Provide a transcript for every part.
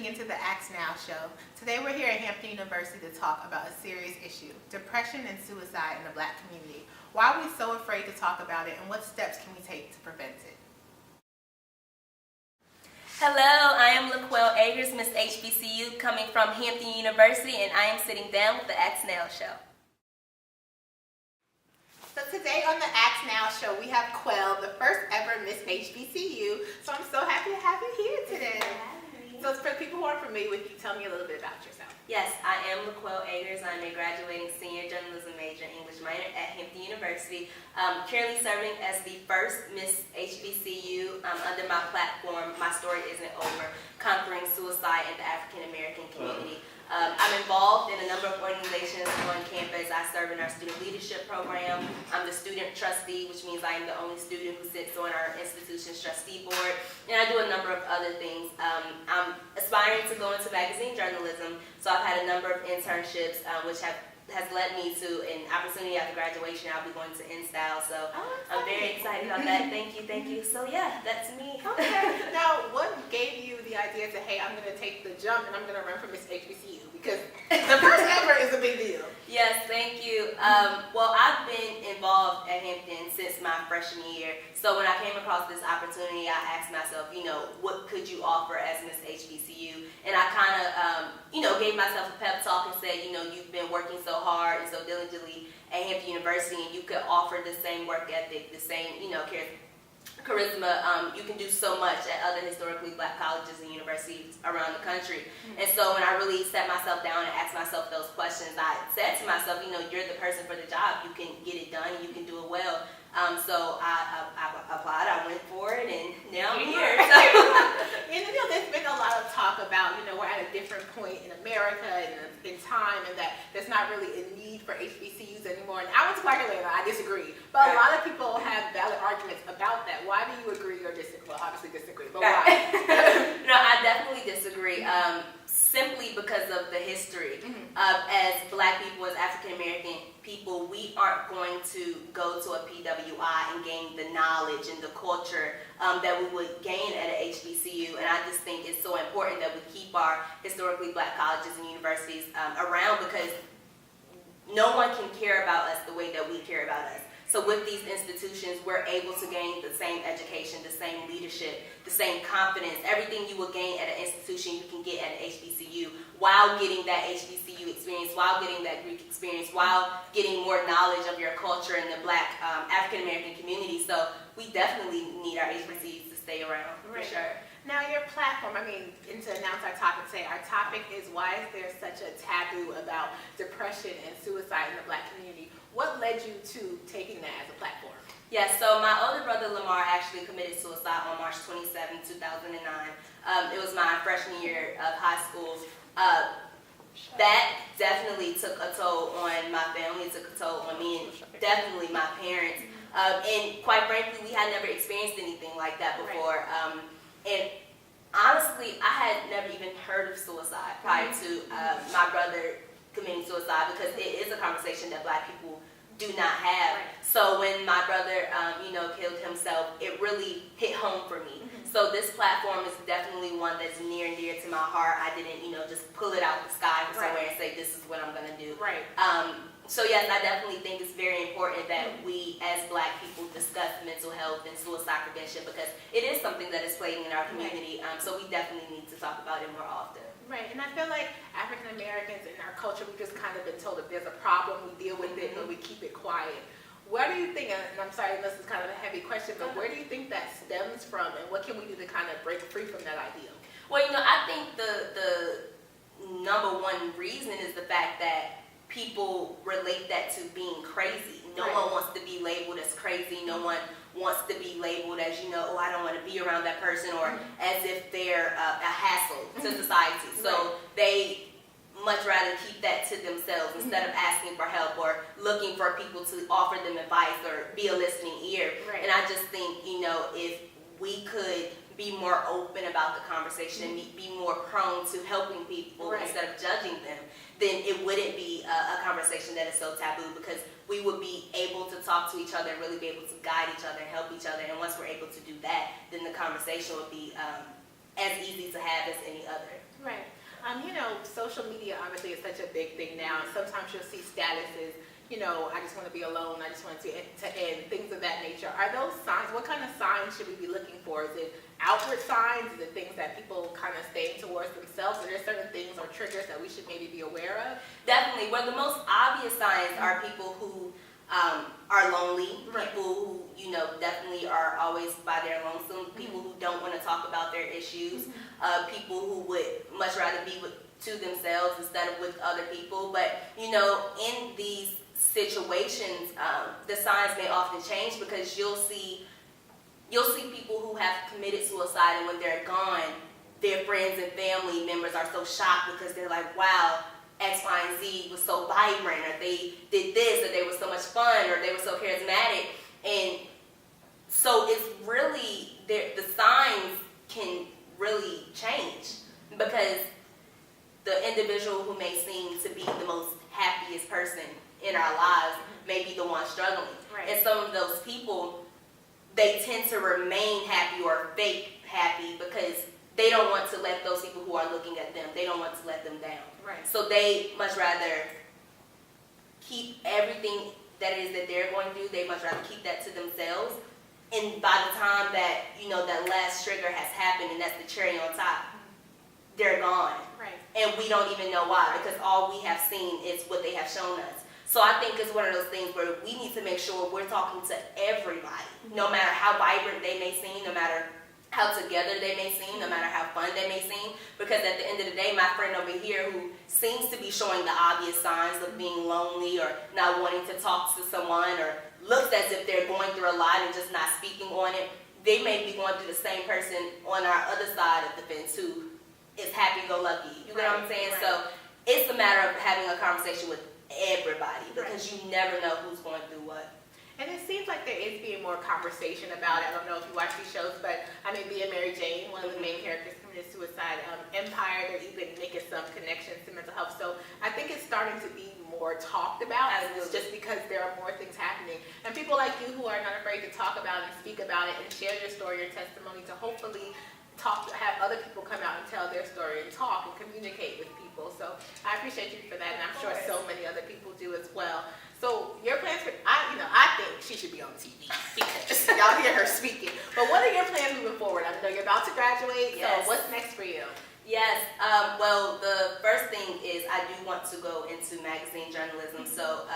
tuning into the Ask Now show. Today we're here at Hampton University to talk about a serious issue, depression and suicide in the Black community. Why are we so afraid to talk about it, and what steps can we take to prevent it? Hello, I am LaQuelle Agers, Miss HBCU, coming from Hampton University, and I am sitting down with the Ask Now show. So today on the Ask Now show, we have Quell, the first ever Miss HBCU. So I'm so happy to have you here today. So for people who are familiar with you, tell me a little bit about yourself. Yes, I am LaQuelle Agers. I'm a graduating senior journalism major, English minor at Hampton University. Currently serving as the first Miss HBCU. Under my platform, My Story Isn't Over, Conquering Suicide in the African American Community. I'm involved in a number of organizations on campus. I serve in our student leadership program. I'm the student trustee, which means I am the only student who sits on our institution's trustee board. And I do a number of other things. I'm aspiring to go into magazine journalism, so I've had a number of internships, which has led me to an opportunity after graduation. I'll be going to InStyle, so I'm very excited about that. Thank you. So yeah, that's me. Okay. Now, what gave you the idea to, hey, I'm going to take the jump and I'm going to run for Miss HBCU? Because the first ever is a big deal. Yes, thank you. Well, I've been involved at Hampton since my freshman year. So when I came across this opportunity, I asked myself, what could you offer as Miss HBCU? And I kind of, gave myself a pep talk and said, you've been working so hard and so diligently at Hampton University, and you could offer the same work ethic, the same, charisma. You can do so much at other historically Black colleges and universities around the country. And so when I really set myself down and asked myself those questions, I said to myself, you're the person for the job. You can get it done. You can do it well. So I applied. I went for it, and now I'm here. So. And there's been a lot of talk about, we're at a different point in America and in time, and that there's not really a need for HBCUs anymore. And I went to Black Atlanta. I disagree. But a lot of people have valid arguments about that. Why do you agree or disagree? Well, obviously disagree, but why? No, I definitely disagree. Simply because of the history. As Black people, as African American people, we aren't going to go to a PWI and gain the knowledge and the culture that we would gain at an HBCU. And I just think it's so important that we keep our historically Black colleges and universities around, because no one can care about us the way that we care about us. So with these institutions, we're able to gain the same education, the same leadership, the same confidence. Everything you would gain at an institution, you can get at an HBCU, while getting that HBCU experience, while getting that Greek experience, while getting more knowledge of your culture and the Black African-American community. So we definitely need our HBCUs to stay around, for sure. Now your platform, and to announce our topic today, our topic is, why is there such a taboo about depression and suicide in the Black community? What led you to taking that as a platform? Yes, so my older brother Lamar actually committed suicide on March 27, 2009. It was my freshman year of high school. That definitely took a toll on my family, it took a toll on me, and definitely my parents. And quite frankly, we had never experienced anything like that before. And honestly, I had never even heard of suicide prior to my brother committing suicide, because it is a conversation that Black people do not have. So when my brother, killed himself, it really hit home for me. So this platform is definitely one that's near and dear to my heart. I didn't, just pull it out of the sky from somewhere and say, this is what I'm going to do. So yes, I definitely think it's very important that we as Black people discuss mental health and suicide prevention, because it is something that is plaguing in our community. So we definitely need to talk about it more often. Right, and I feel like African Americans in our culture, we've just kind of been told if there's a problem, we deal with it, and we keep it quiet. Where do you think, and I'm sorry, this is kind of a heavy question, but where do you think that stems from, and what can we do to kind of break free from that ideal? Well, I think the number one reason is the fact that people relate that to being crazy. No one wants to be labeled as crazy. No one wants to be labeled as, I don't want to be around that person, or as if they're a hassle to society. So they much rather keep that to themselves instead of asking for help or looking for people to offer them advice or be a listening ear. And I just think, if we could be more open about the conversation and be more prone to helping people instead of judging them, then it wouldn't be a conversation that is so taboo, because we would be able to talk to each other and really be able to guide each other and help each other. And once we're able to do that, then the conversation would be as easy to have as any other. Right. social media obviously is such a big thing now. Sometimes you'll see statuses, you know, I just want to be alone, I just want to end, things of that nature. Are those signs? What kind of signs should we be looking for? Is it outward signs? Is it things that people kind of stay towards themselves? Are there certain things or triggers that we should maybe be aware of? Definitely. Well, the most obvious signs are people who are lonely, people who, you know, definitely are always by their lonesome, people who don't want to talk about their issues, people who would much rather be to themselves instead of with other people. But, you know, in these situations, the signs may often change because you'll see people who have committed suicide, and when they're gone, their friends and family members are so shocked because they're like, wow, X, Y, and Z was so vibrant, or they did this, or they were so much fun, or they were so charismatic. And so it's really, the signs can really change because the individual who may seem to be the most happiest person in our lives may be the one struggling. Right. And some of those people, they tend to remain happy or fake happy because they don't want to let those people who are looking at them, they don't want to let them down. Right. So they much rather keep everything that is that they're going to do, they much rather keep that to themselves. And by the time that, you know, that last trigger has happened and that's the cherry on top, they're gone. Right. And we don't even know why, because all we have seen is what they have shown us. So I think it's one of those things where we need to make sure we're talking to everybody, no matter how vibrant they may seem, no matter how together they may seem, no matter how fun they may seem, because at the end of the day, my friend over here who seems to be showing the obvious signs of being lonely or not wanting to talk to someone or looks as if they're going through a lot and just not speaking on it, they may be going through the same person on our other side of the fence who is happy-go-lucky. You know what I'm saying? Right. So it's a matter of having a conversation with everybody because you never know who's going through what. And it seems like there is being more conversation about it. I don't know if you watch these shows, but I mean, being Mary Jane, one of the main characters committed suicide. Empire, they're even making some connections to mental health. So I think it's starting to be more talked about, and it's just because there are more things happening. And people like you who are not afraid to talk about it and speak about it and share your story, your testimony, to hopefully have other people come out and tell their story and talk and communicate with people. So I appreciate you for that, and I'm sure so many other people do as well. So your plans for, I think she should be on TV because y'all hear her speaking. But what are your plans moving forward? I know you're about to graduate, so what's next for you? Yes, well, the first thing is I do want to go into magazine journalism. So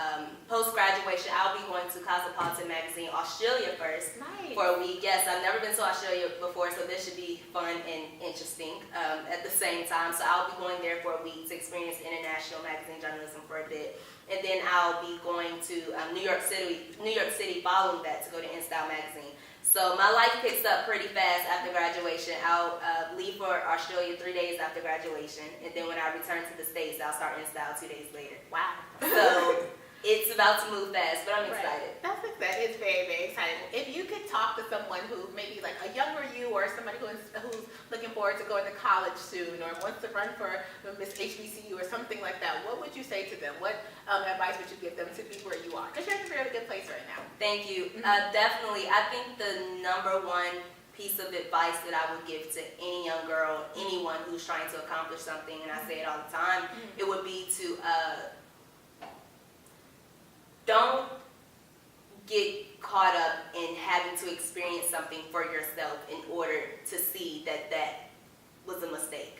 post-graduation, I'll be going to Cosmopolitan Magazine, Australia first for a week. Yes, I've never been to Australia before, so this should be fun and interesting at the same time. So I'll be going there for a week to experience international magazine journalism for a bit. And then I'll be going to New York City following that to go to InStyle Magazine. So my life picks up pretty fast after graduation. I'll leave for Australia 3 days after graduation, and then when I return to the States, I'll start InStyle 2 days later. Wow. So it's about to move fast, but I'm excited. That's exciting. It's very, very exciting. If you could talk to someone who maybe like a younger you or somebody who's looking forward to going to college soon or wants to run for Miss HBCU or something like that, what would you say to them? What advice would you give them to be where you are? Because you're in a very good place right now. Thank you. Definitely. I think the number one piece of advice that I would give to any young girl, anyone who's trying to accomplish something, and I say it all the time, it would be to don't get caught up in having to experience something for yourself in order to see that that was a mistake.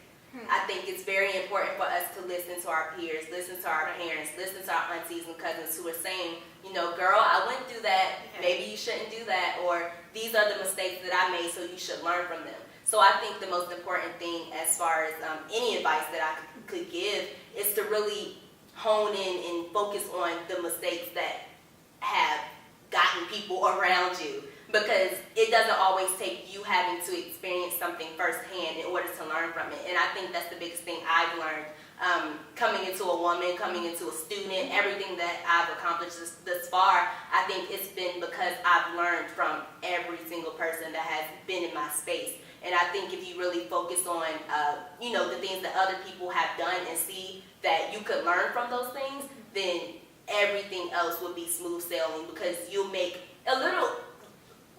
I think it's very important for us to listen to our peers, listen to our parents, listen to our aunties and cousins who are saying, you know, girl, I went through that, maybe you shouldn't do that, or these are the mistakes that I made, so you should learn from them. So I think the most important thing as far as any advice that I could give is to really hone in and focus on the mistakes that have gotten people around you, because it doesn't always take you having to experience something firsthand in order to learn from it. And I think that's the biggest thing I've learned coming into a woman, coming into a student, everything that I've accomplished thus far. I think it's been because I've learned from every single person that has been in my space. And I think if you really focus on, you know, the things that other people have done and see that you could learn from those things, then everything else will be smooth sailing, because you'll make a little,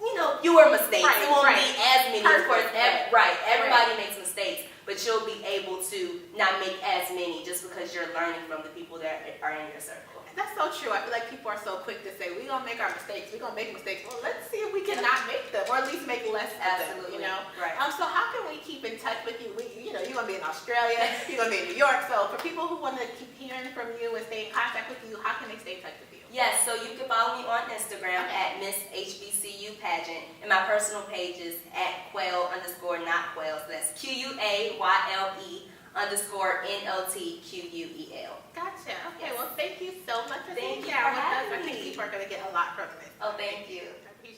you know, fewer mistakes. It won't be as many, of course. Everybody makes mistakes, but you'll be able to not make as many just because you're learning from the people that are in your circle. That's so true. I feel like people are so quick to say, we're going to make our mistakes. We're going to make mistakes. Well, let's see if we can not make them, or at least make less of them, you know? Right. So how can we keep in touch with you? You know, you're going to be in Australia. You're going to be in New York. So for people who want to keep hearing from you and stay in contact with you, how can they stay in touch with you? Yes, so you can follow me on Instagram at Miss HBCU Pageant, and my personal page is at Quayle_not Quayle. So that's QUAYLE_NOTQUEL. Gotcha. Okay, well, thank you so much for being Thank you here for with us. having I think me. people are going to get a lot from this. Oh, thank you. I appreciate it.